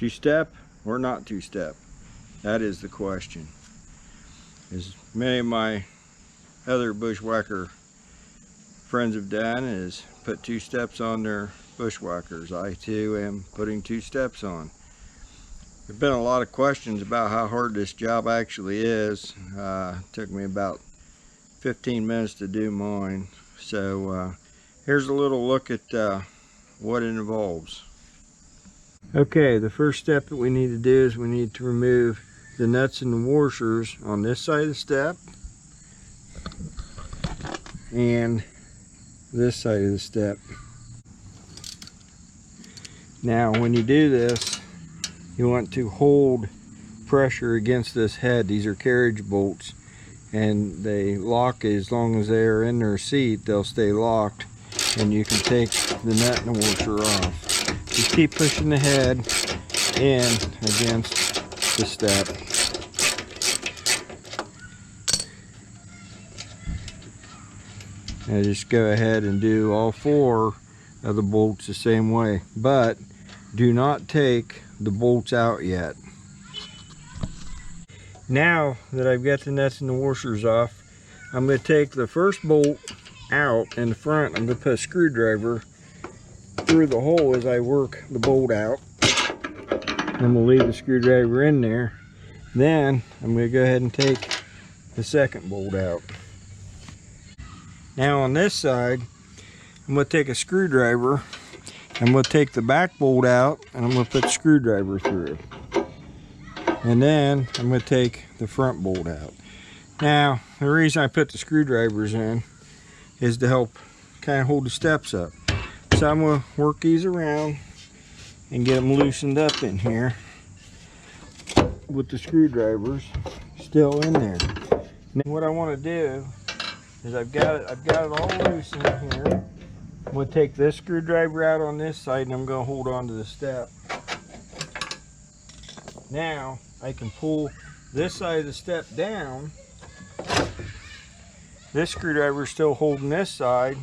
Two-step or not two-step? That is the question. As many of my other bushwhacker friends have done is put two steps on their bushwhackers. I too am putting two steps on. There've been a lot of questions about how hard this job actually is. It took me about 15 minutes to do mine. So here's a little look at what it involves. Okay, the first step that we need to do is we need to remove the nuts and the washers on this side of the step and this side of the step. Now when you do this, you want to hold pressure against this head. These are carriage bolts and they lock as long as they are in their seat. They'll stay locked and you can take the nut and the washer off. Just keep pushing the head in against the step. And just go ahead and do all four of the bolts the same way, but do not take the bolts out yet. Now that I've got the nuts and the washers off, I'm going to take the first bolt out in the front. I'm going to put a screwdriver through the hole as I work the bolt out. And we'll leave the screwdriver in there. Then I'm going to go ahead and take the second bolt out. Now on this side, I'm going to take a screwdriver. I'm going to take the back bolt out and I'm going to put the screwdriver through. And then I'm going to take the front bolt out. Now the reason I put the screwdrivers in is to help kind of hold the steps up. So I'm going to work these around and get them loosened up in here with the screwdrivers still in there. Now what I want to do is I've got it all loose in here. I'm going to take this screwdriver out on this side and I'm going to hold on to the step. Now I can pull this side of the step down. This screwdriver is still holding this side.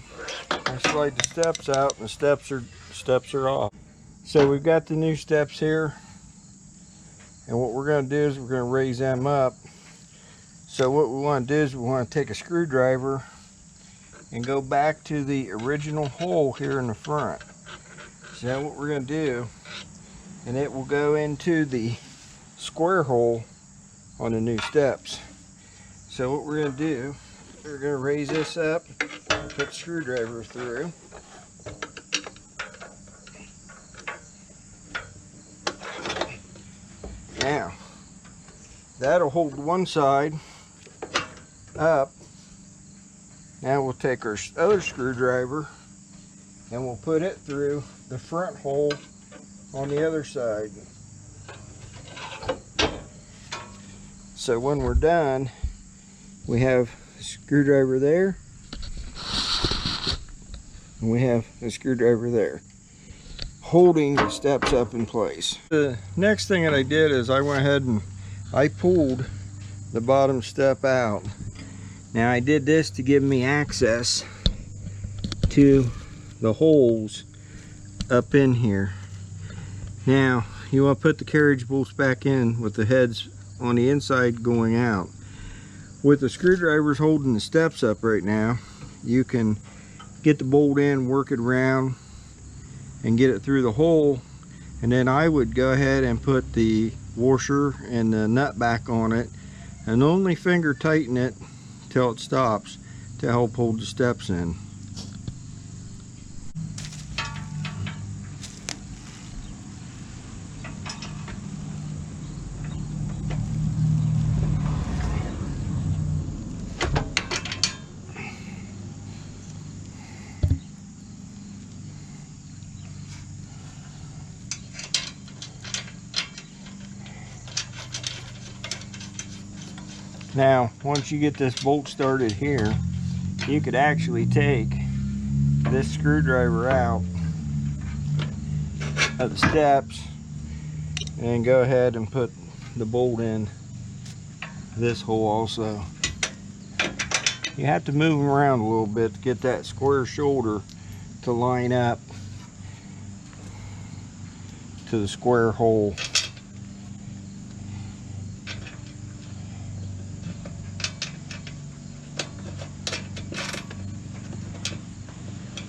I slide the steps out and the steps are off. So we've got the new steps here. And what we're going to do is we're going to raise them up. So what we want to do is we want to take a screwdriver and go back to the original hole here in the front. So that's what we're going to do. And it will go into the square hole on the new steps. So what we're going to do, we're going to raise this up, put the screwdriver through. Now, that'll hold one side up. Now we'll take our other screwdriver and we'll put it through the front hole on the other side. So when we're done, we have a screwdriver there and we have a screwdriver there, holding the steps up in place. The next thing that I did is I went ahead and I pulled the bottom step out. Now I did this to give me access to the holes up in here. Now you want to put the carriage bolts back in with the heads on the inside going out. With the screwdrivers holding the steps up right now, you can get the bolt in, work it around and get it through the hole, and then I would go ahead and put the washer and the nut back on it and only finger tighten it till it stops to help hold the steps in. Now, once you get this bolt started here, you could actually take this screwdriver out of the steps and go ahead and put the bolt in this hole also. You have to move them around a little bit to get that square shoulder to line up to the square hole.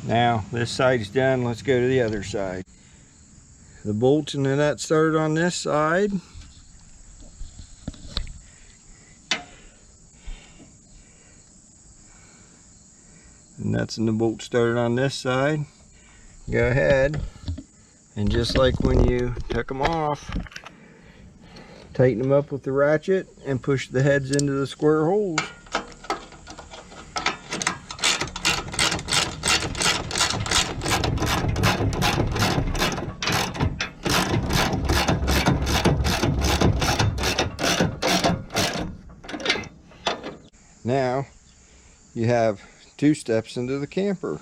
Now this side's done, let's go to the other side. The bolts and the nut started on this side. The nuts and the bolts started on this side. Go ahead and just like when you took them off, tighten them up with the ratchet and push the heads into the square holes. Now you have 2 steps into the camper.